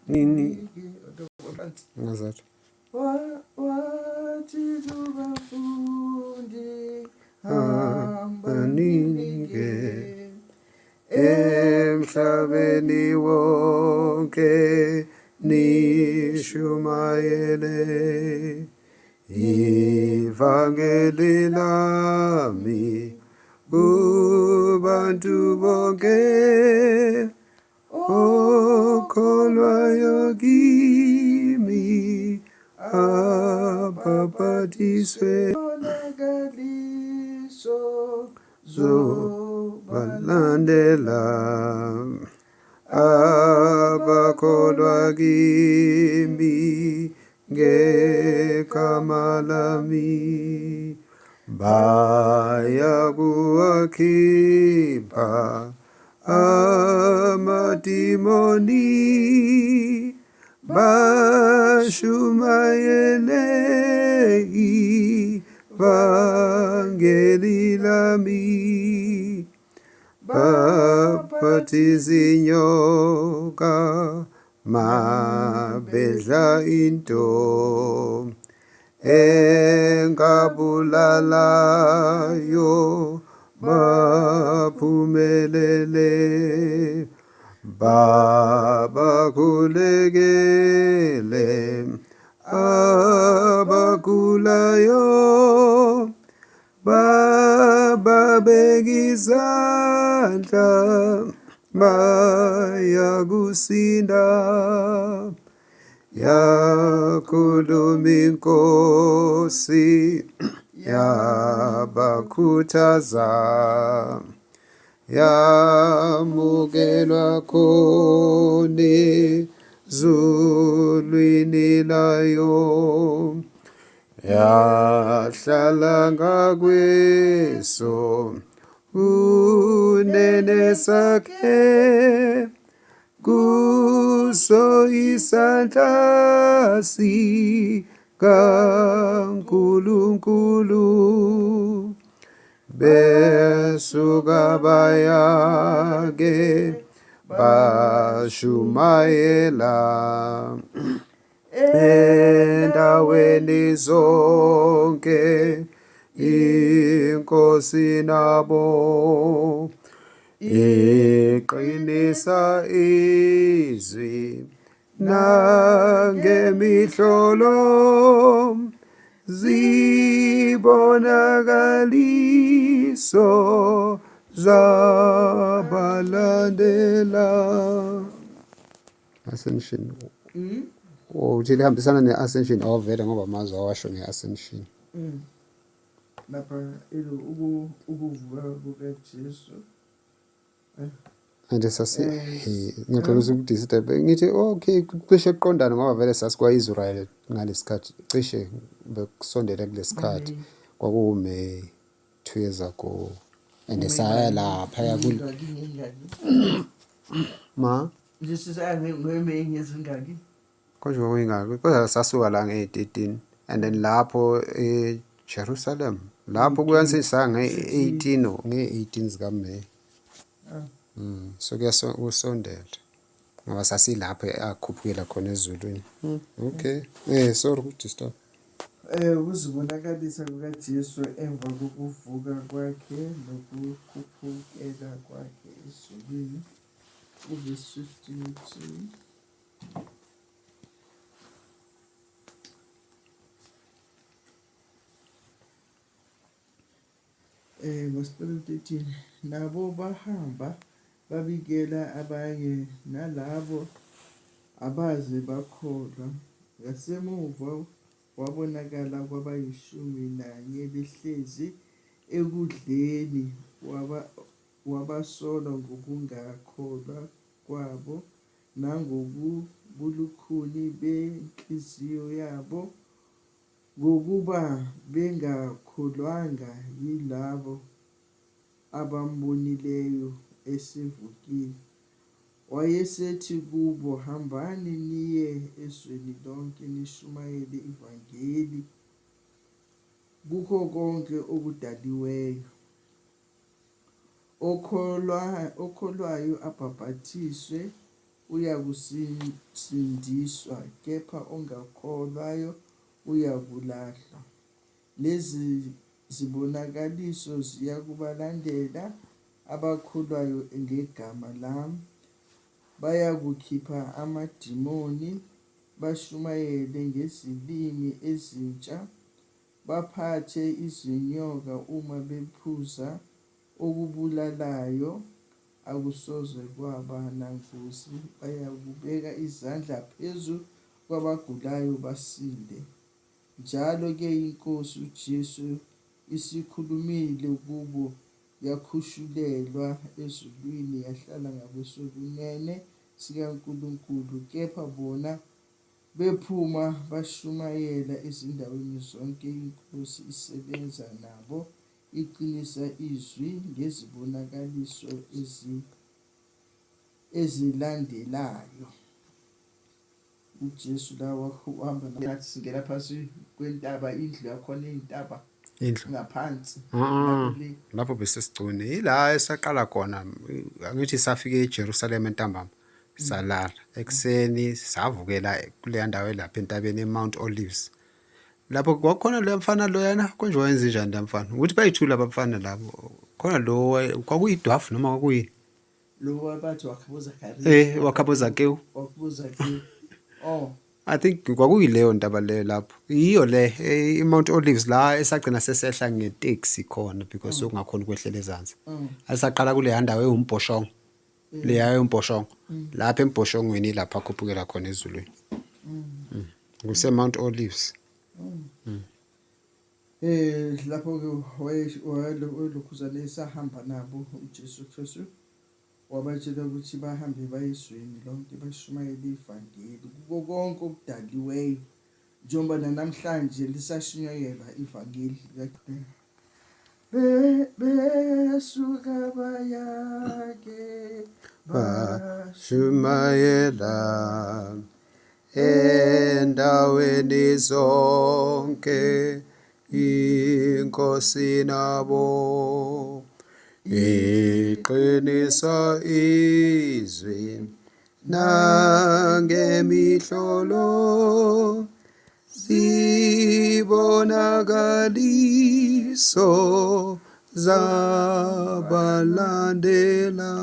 nini ngazathi wathi kubafundi hamba ninike emhlabeni wonke nishumayele ivangeli lami kubantu bonke okholwayo kimi ababhapathiswe zonakaliso zobalandela abakholwa kimi ngegama lami bayakuwakhipha amadimoni bashumayele ivangeli lami baphathiza inyoka mabedla into engabulalayo baphumelele babakhulekele abagulayo bababeka izandla bayakusinda yakhuluma inkosi yabakhuthaza yamukelwa khona ezulwini layo yahlala ngakweso unene sakhe kuso isandla sikaNkulunkulu besuka bayake bashumayela endaweni zonke inkosi nabo iqinisa izwi nangemihlolo zibonakaliso zabalandela Ascension uthi lihambisana ne-Ascension awuvele ngoba amazwi awasho nge-Ascension lapha ukuvuka kukaJesu and ngiyaqolisa ukudisida ngithi okay cishe kuqondana ngoba vele sasikwa-Israel ngalesikhathi cishe bekusondele kulesikhathi kwakuwuMay 2 years ago and saya lapha ma nje sisayangwe ngezingaki konje kwakuyingaki kodwa sasuka la nge-13 and then lapho eJerusalem lapho kuyansisa nge-18 zikaMay so kusondela ngoba sasilapho akhuphukela khona ezulwini okay sorry ukudisturb ukuzibonakalisa kukaJesu emva kokuvuka kwakhe nokukhuphukela kwakhe ezulwini verse 52 verse 13 nabo bahamba babikela abanye nalabo abaze bakholwa ngasemuva wabonakala kwabayishumi-1 behlezi ekudleni wabasola ngokungakholwa kwabo nangobulukhuni benhliziyo yabo ngokuba bengakholwanga yilabo abambonileyo esevukile. Wayesethi kubo, hambani niye ezweni lonke nishumayele ivangeli kukho konke okudaliweyo. Okholwayo abhaphathiswe uyakusindiswa, kepha ongakholwayo uyakulahlwa. Lezi zibonakaliso ziyakubalandela abakholwayo ngegama lami. Bayakukhipha amadimoni, bashumayele ngezilimi ezintsha, baphathe izinyoka, uma bephuza okubulalayo akusoze kwaba nangozi. Bayakubeka izandla phezu kwabagulayo basinde. Njalo-ke iNkosi uJesu isikhulumile kubo, yakhushulelwa ezulwini, yahlala ngakwesokunene sikaNkulunkulu. Kepha bona bephuma bashumayela ezindaweni zonke, iNkosi isebenza nabo, iqinisa izwi ngezibonakaliso ezilandelayo. uJesu lawa uhamba nathi, singena phasi kwentaba, indlu yakhona iy'ntaba ngaphansi lapho besesigcune yila esaqala khona. Angithi safike eJerusalema entambama salala, ekuseni savukela kuleya ndawo elapha entabeni eMount Olives. Lapho kwakukhona lo mfana loyana, konje wayenza njani la mfana ukuthi bayithula abafana labo? Khona lo kwakuyidwafu noma kwakuyini lo abathi wakhaboza Zakewu. I think kwakuyileyo ndaba leyo lapho. Yiyo le iMount Olives la esagcina sesehla ngeteksi khona because ungakhona ukwehlela ezansi. Alisaqala kule ndawo ewumbhoshongo. Leya ewumbhoshongo. Lapha embhoshongweni lapha akhuphukela khona ezulwini. Kuse Mount Olives. Lapho ke wayelokuzana esahamba nabo uJesu Kristu, wabatshela ukuthi bahambe bayizweni lonke, bashumayele ivangeli kuko konke okudaliweyo, njengoba namhlanje lisashunyayelwa ivangeli. Besuka bayake bashumayela endaweni zonke, iNkosi nabo iqinisa izwi nangemihlolo, zibonakaliso zabalandela.